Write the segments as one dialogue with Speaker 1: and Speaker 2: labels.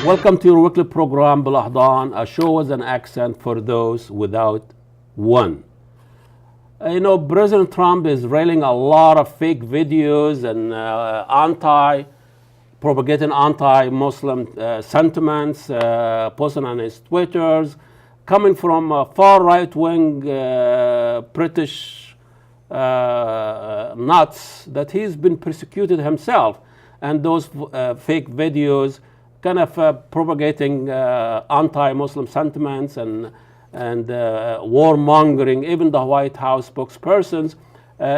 Speaker 1: Welcome to your weekly program, Balahdan, a show with an accent for those without one. You know, President Trump is railing a lot of fake videos and propagating anti-Muslim sentiments, posting on his Twitters, coming from far right-wing British nuts that he's been persecuted himself, and those fake videos kind of propagating anti-Muslim sentiments and warmongering. Even the White House spokespersons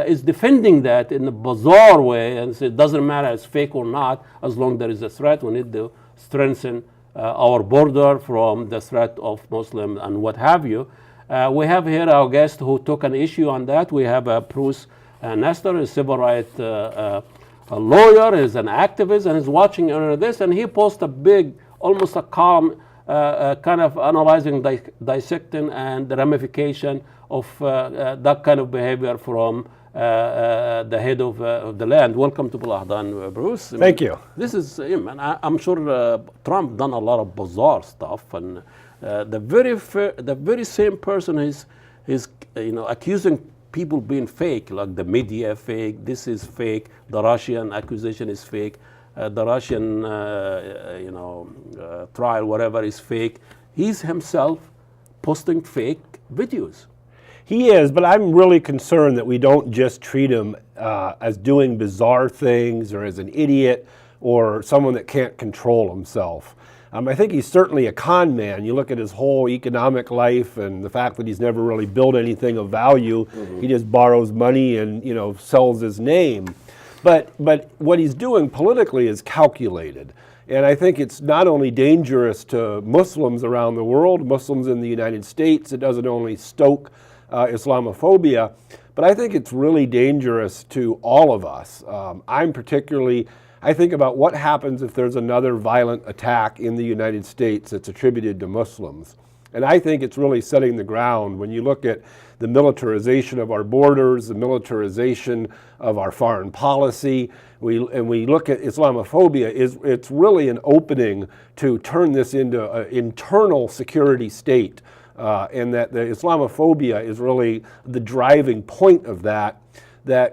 Speaker 1: is defending that in a bizarre way and says it doesn't matter if it's fake or not, as long as there is a threat. We need to strengthen our border from the threat of Muslim and what have you. We have here our guest who took an issue on that. We have Bruce Nestor, a civil rights lawyer, is an activist, and is watching this, and he posted a big, almost a column, kind of analyzing, dissecting, and the ramification of that kind of behavior from the head of the land. Welcome to Balahdan, Bruce.
Speaker 2: Thank you.
Speaker 1: This is, I'm sure Trump done a lot of bizarre stuff, and the very same person is accusing people being fake, like the media fake, this is fake, the Russian accusation is fake, the Russian trial, whatever, is fake. He's himself posting fake videos.
Speaker 2: He is, but I'm really concerned that we don't just treat him as doing bizarre things or as an idiot or someone that can't control himself. I think he's certainly a con man. You look at his whole economic life and the fact that he's never really built anything of value. Mm-hmm. He just borrows money and sells his name. But what he's doing politically is calculated. And I think it's not only dangerous to Muslims around the world, Muslims in the United States. It doesn't only stoke Islamophobia, but I think it's really dangerous to all of us. I think about what happens if there's another violent attack in the United States that's attributed to Muslims. And I think it's really setting the ground when you look at the militarization of our borders, the militarization of our foreign policy. We look at Islamophobia, it's really an opening to turn this into an internal security state. And that the Islamophobia is really the driving point of that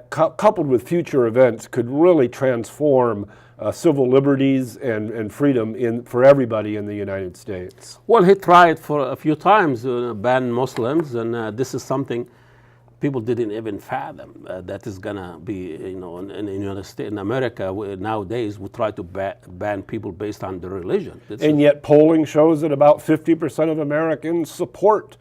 Speaker 2: coupled with future events could really transform civil liberties and freedom for everybody in the United States.
Speaker 1: Well, he tried for a few times to ban Muslims, and this is something people didn't even fathom that is going to be, in the United States. In America, nowadays, we try to ban people based on their religion.
Speaker 2: And yet polling shows that about 50% of Americans support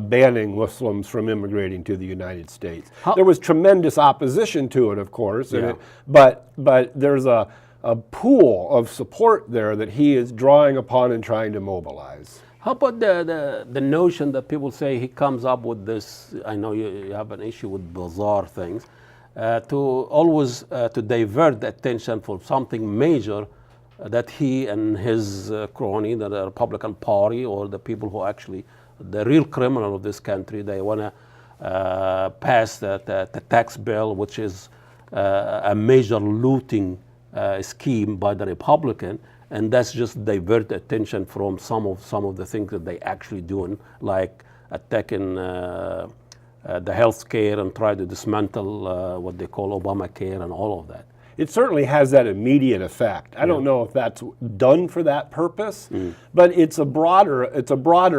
Speaker 2: banning Muslims from immigrating to the United States. There was tremendous opposition to it, of course,
Speaker 1: yeah.
Speaker 2: but there's a pool of support there that he is drawing upon and trying to mobilize.
Speaker 1: How about the notion that people say he comes up with this, I know you have an issue with bizarre things, to always to divert the attention from something major that he and his crony, the Republican Party, or the people who actually the real criminal of this country, they want to pass the tax bill, which is a major looting scheme by the Republican, and that's just divert attention from some of the things that they actually doing, like attacking the health care and try to dismantle what they call Obamacare and all of that.
Speaker 2: It certainly has that immediate effect. I don't know if that's done for that purpose, but it's a broader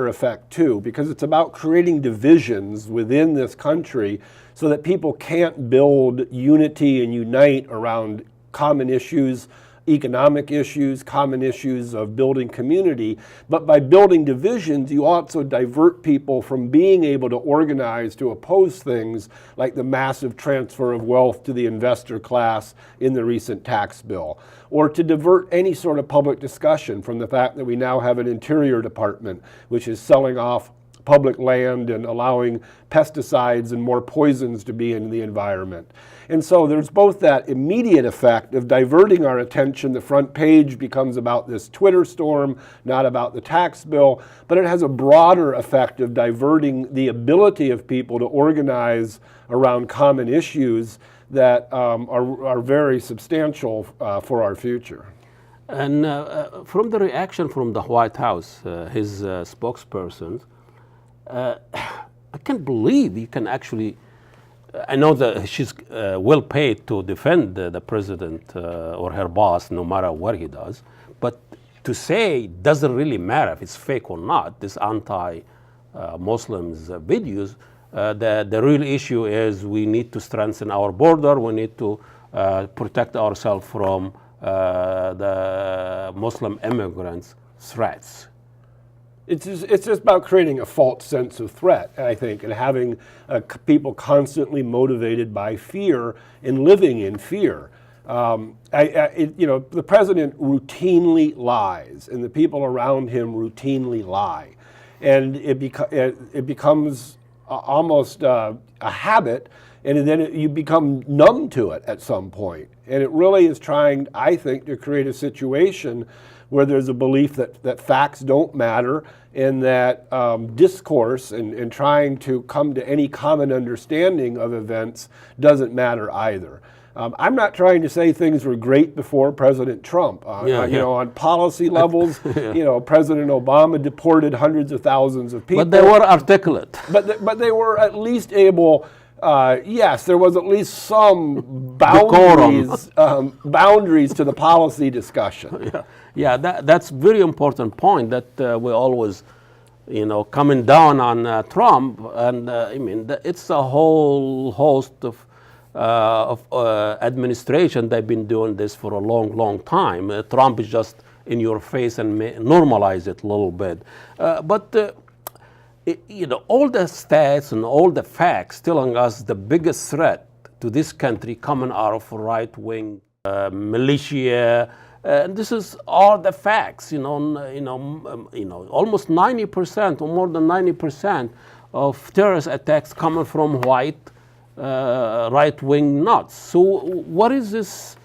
Speaker 2: effect too, because it's about creating divisions within this country so that people can't build unity and unite around common issues, economic issues, common issues of building community. But by building divisions, you also divert people from being able to organize to oppose things like the massive transfer of wealth to the investor class in the recent tax bill, or to divert any sort of public discussion from the fact that we now have an Interior Department which is selling off public land and allowing pesticides and more poisons to be in the environment. And so there's both that immediate effect of diverting our attention. The front page becomes about this Twitter storm, not about the tax bill, but it has a broader effect of diverting the ability of people to organize around common issues that are very substantial for our future.
Speaker 1: And from the reaction from the White House, his spokesperson, I can't believe you can actually. I know that she's well paid to defend the president or her boss, no matter what he does. But to say it doesn't really matter if it's fake or not, this anti-Muslims videos, the real issue is we need to strengthen our border. We need to protect ourselves from the Muslim immigrants' threats.
Speaker 2: It's just about creating a false sense of threat, I think, and having people constantly motivated by fear and living in fear. The president routinely lies, and the people around him routinely lie, and it becomes almost a habit, and then you become numb to it at some point. And it really is trying, I think, to create a situation where there's a belief that facts don't matter, and that discourse and trying to come to any common understanding of events doesn't matter either. I'm not trying to say things were great before President Trump. On policy levels, President Obama deported hundreds of thousands of people.
Speaker 1: But they were articulate.
Speaker 2: But they were at least able. Yes, there was at least some boundaries to the policy discussion.
Speaker 1: Yeah, that's very important point that we always, coming down on Trump, and it's a whole host of administration. They've been doing this for a long, long time. Trump is just in your face and normalize it a little bit, but. All the stats and all the facts telling us the biggest threat to this country coming out of right-wing militia, and this is all the facts. Almost 90% or more than 90% of terrorist attacks coming from white right-wing nuts. So what is this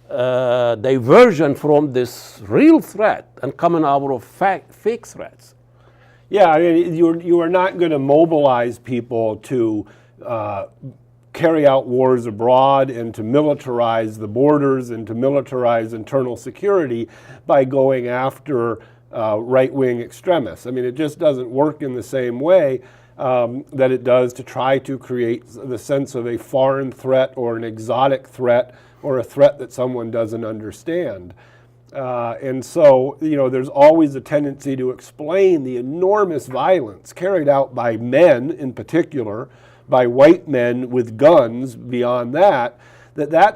Speaker 1: diversion from this real threat and coming out of fake threats?
Speaker 2: Yeah, you are not going to mobilize people to carry out wars abroad and to militarize the borders and to militarize internal security by going after right-wing extremists. It just doesn't work in the same way that it does to try to create the sense of a foreign threat or an exotic threat or a threat that someone doesn't understand. And so, there's always a tendency to explain the enormous violence carried out by men in particular, by white men with guns beyond that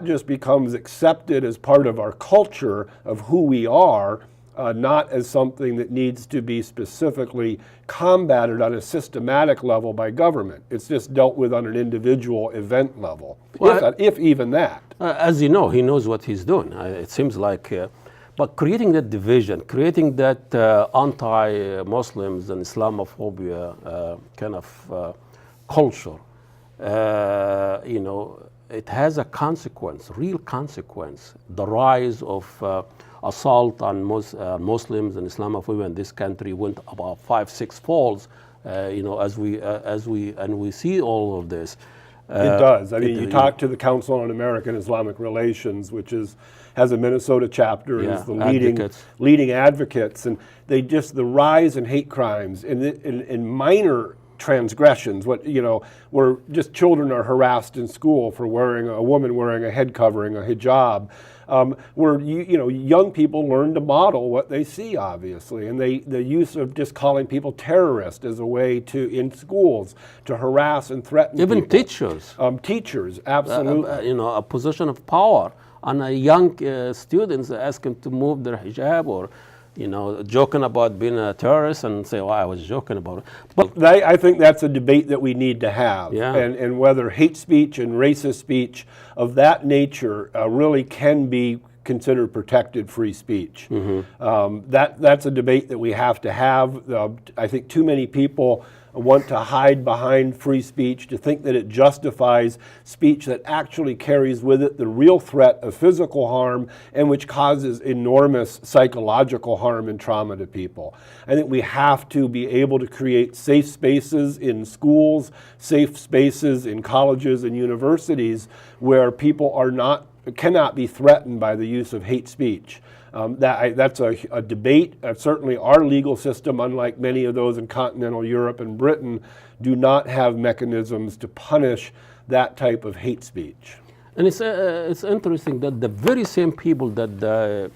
Speaker 2: just becomes accepted as part of our culture of who we are, not as something that needs to be specifically combated on a systematic level by government. It's just dealt with on an individual event level, if even that.
Speaker 1: As you know, he knows what he's doing. It seems like... But creating that division, creating that anti-Muslims and Islamophobia kind of culture, it has a consequence, real consequence. The rise of assault on Muslims and Islamophobia in this country went about 5-6 folds. As we see all of this.
Speaker 2: It does. You talk to the Council on American Islamic Relations, which has a Minnesota chapter, and is the leading advocates, and the rise in hate crimes in minor transgressions, where just children are harassed in school for a woman wearing a head covering, a hijab, where young people learn to model what they see, obviously, and the use of just calling people terrorists as a way in schools to harass and threaten
Speaker 1: even
Speaker 2: people.
Speaker 1: Teachers,
Speaker 2: absolutely,
Speaker 1: a position of power, and young students ask them to move their hijab or joking about being a terrorist and say, I was joking about it.
Speaker 2: But I think that's a debate that we need to have, and whether hate speech and racist speech of that nature really can be considered protected free speech. Mm-hmm. That's a debate that we have to have. I think too many people want to hide behind free speech, to think that it justifies speech that actually carries with it the real threat of physical harm and which causes enormous psychological harm and trauma to people. I think we have to be able to create safe spaces in schools, safe spaces in colleges and universities where people cannot be threatened by the use of hate speech. That's a debate. Certainly our legal system, unlike many of those in continental Europe and Britain, do not have mechanisms to punish that type of hate speech.
Speaker 1: And it's interesting that the very same people that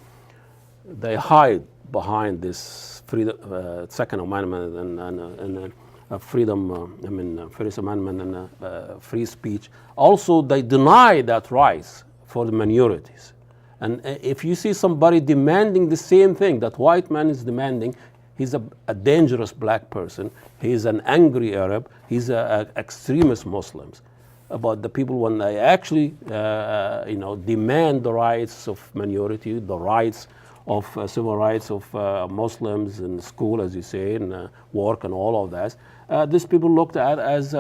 Speaker 1: they hide behind this freedom, Second Amendment and freedom, First Amendment and free speech, also they deny that rights for the minorities. And if you see somebody demanding the same thing that white man is demanding, he's a dangerous black person, he's an angry Arab, he's an extremist Muslims. About the people when they actually demand the rights of minority, the rights of civil rights of Muslims in school, as you say, and work and all of that. These people looked at as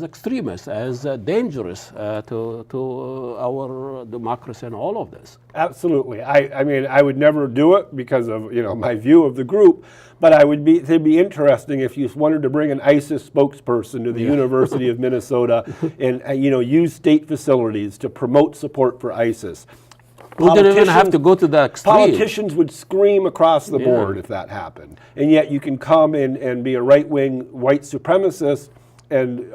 Speaker 1: extremists, as dangerous to our democracy and all of this.
Speaker 2: Absolutely. I mean, I would never do it because of my view of the group, but it'd be interesting if you wanted to bring an ISIS spokesperson to the University of Minnesota and use state facilities to promote support for ISIS.
Speaker 1: We didn't even have to go to the extreme.
Speaker 2: Politicians would scream across the board if that happened. And yet you can come and be a right-wing white supremacist, and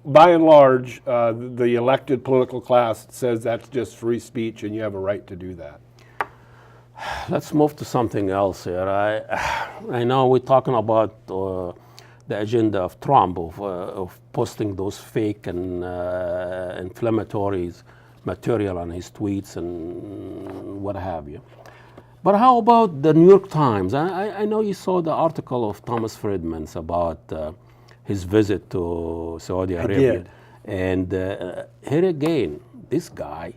Speaker 2: by and large, the elected political class says that's just free speech and you have a right to do that.
Speaker 1: Let's move to something else here. I know we're talking about the agenda of Trump of posting those fake and inflammatory material on his tweets and what have you. But how about the New York Times? I know you saw the article of Thomas Friedman's about his visit to Saudi Arabia.
Speaker 2: I did.
Speaker 1: And here again, this guy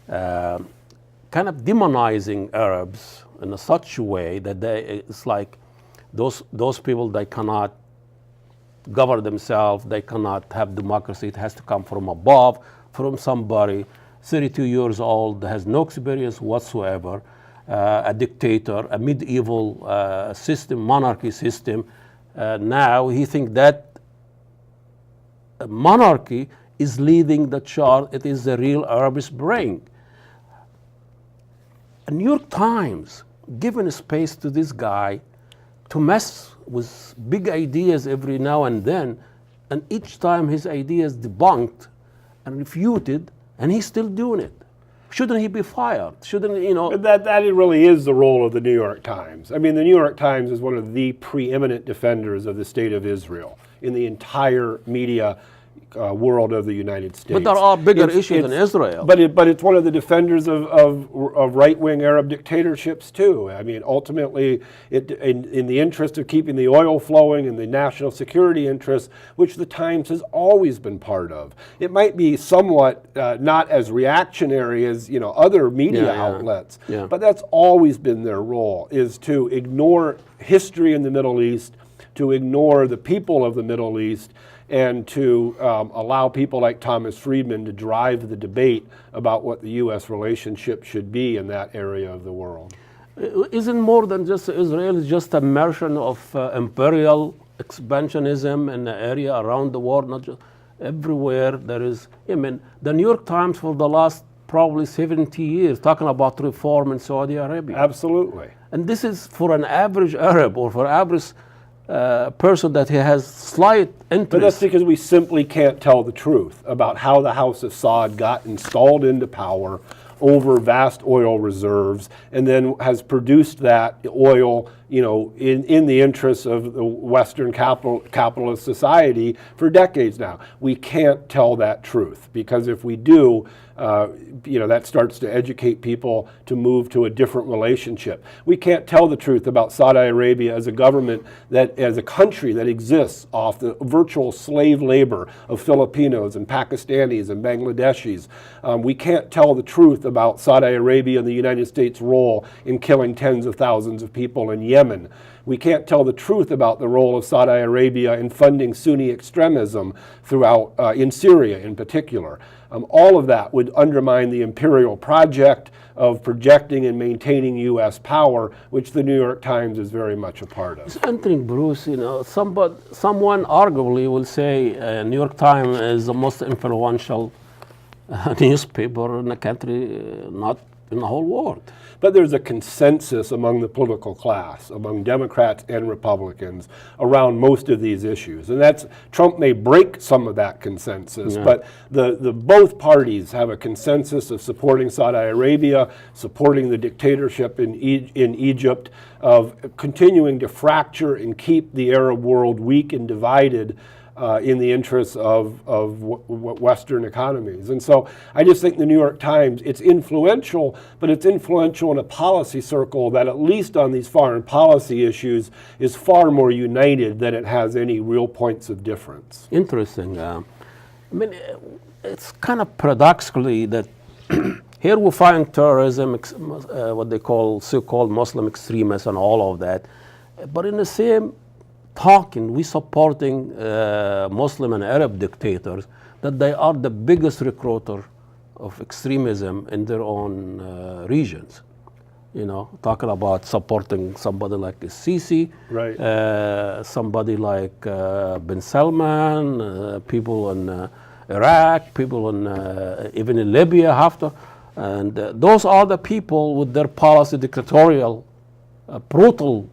Speaker 1: kind of demonizing Arabs in such a way that it's like those people, they cannot govern themselves, they cannot have democracy, it has to come from above, from somebody 32 years old, has no experience whatsoever, a dictator, a medieval system, monarchy system. Now he thinks that monarchy is leading the charge, it is the real Arab Spring. A New York Times giving space to this guy to mess with big ideas every now and then, and each time his ideas debunked and refuted, and he's still doing it. Shouldn't he be fired? Shouldn't,
Speaker 2: That really is the role of the New York Times. I mean, the New York Times is one of the preeminent defenders of the state of Israel in the entire media world of the United States.
Speaker 1: But there are bigger issues in Israel.
Speaker 2: But it's one of the defenders of right-wing Arab dictatorships too. I mean, ultimately, in the interest of keeping the oil flowing and the national security interests, which the Times has always been part of. It might be somewhat not as reactionary as other media outlets, but that's always been their role, is to ignore history in the Middle East, to ignore the people of the Middle East, and to allow people like Thomas Friedman to drive the debate about what the U.S. relationship should be in that area of the world.
Speaker 1: Isn't more than just Israel, it's just a version of imperial expansionism in the area around the world, not just everywhere there is. The New York Times for the last probably 70 years talking about reform in Saudi Arabia.
Speaker 2: Absolutely.
Speaker 1: And this is for an average Arab or for average person that he has slight interest.
Speaker 2: But that's because we simply can't tell the truth about how the House of Saud got installed into power over vast oil reserves and then has produced that oil, in the interests of the Western capitalist society for decades now. We can't tell that truth because if we do, that starts to educate people to move to a different relationship. We can't tell the truth about Saudi Arabia as a government, as a country that exists off the virtual slave labor of Filipinos and Pakistanis and Bangladeshis. We can't tell the truth about Saudi Arabia and the United States' role in killing tens of thousands of people in Yemen. We can't tell the truth about the role of Saudi Arabia in funding Sunni extremism throughout, in Syria in particular. All of that would undermine the imperial project of projecting and maintaining U.S. power, which the New York Times is very much a part of.
Speaker 1: It's interesting, Bruce, someone arguably will say New York Times is the most influential newspaper in the country, not in the whole world.
Speaker 2: But there's a consensus among the political class, among Democrats and Republicans, around most of these issues. And that's, Trump may break some of that consensus, but the both parties have a consensus of supporting Saudi Arabia, supporting the dictatorship in Egypt, of continuing to fracture and keep the Arab world weak and divided in the interests of Western economies. And so I just think the New York Times, it's influential, but it's influential in a policy circle that, at least on these foreign policy issues, is far more united than it has any real points of difference.
Speaker 1: Interesting. I mean, it's kind of paradoxically that here we find terrorism, what they call so-called Muslim extremists and all of that, but in the same talking, we supporting Muslim and Arab dictators, that they are the biggest recruiter of extremism in their own regions. You know, talking about supporting somebody like Sisi,
Speaker 2: Right.
Speaker 1: somebody like bin Salman, people in Iraq, people in even in Libya, Haftar, and those are the people with their policy, dictatorial, brutal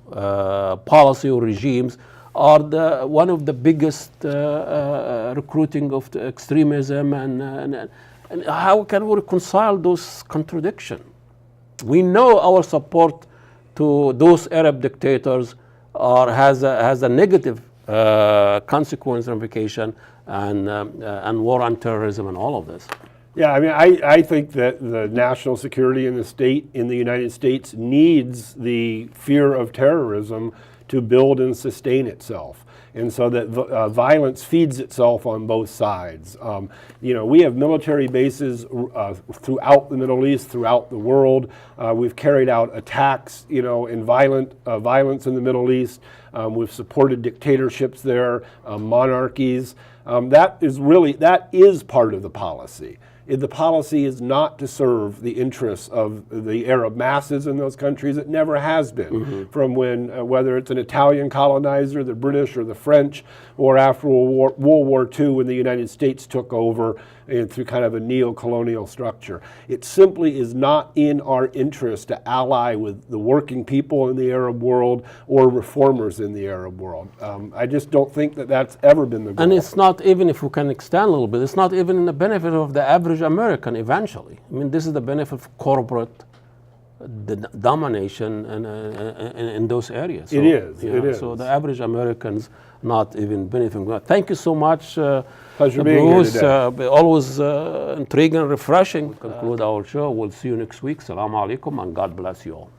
Speaker 1: policy or regimes, are one of the biggest recruiting of the extremism, and how can we reconcile those contradictions? We know our support to those Arab dictators has a negative consequence ramification, and war on terrorism and all of this.
Speaker 2: Yeah, I mean, I think that the national security in the United States needs the fear of terrorism to build and sustain itself. And so that violence feeds itself on both sides. You know, we have military bases throughout the Middle East, throughout the world. We've carried out attacks, you know, in violence in the Middle East. We've supported dictatorships there, monarchies. That is part of the policy. The policy is not to serve the interests of the Arab masses in those countries. It never has been. From when, whether it's an Italian colonizer, the British or the French, or after World War II when the United States took over through kind of a neo-colonial structure. It simply is not in our interest to ally with the working people in the Arab world or reformers in the Arab world. I just don't think that that's ever been the goal.
Speaker 1: And it's not, even if we can extend a little bit, it's not even in the benefit of the average American eventually. I mean, this is the benefit of corporate domination in those areas. So,
Speaker 2: it is.
Speaker 1: Yeah,
Speaker 2: it is.
Speaker 1: So the average Americans not even benefiting. Thank you so much,
Speaker 2: Pleasure being here today.
Speaker 1: Always intriguing and refreshing. Conclude our show. We'll see you next week. Assalamu alaikum, and God bless you all.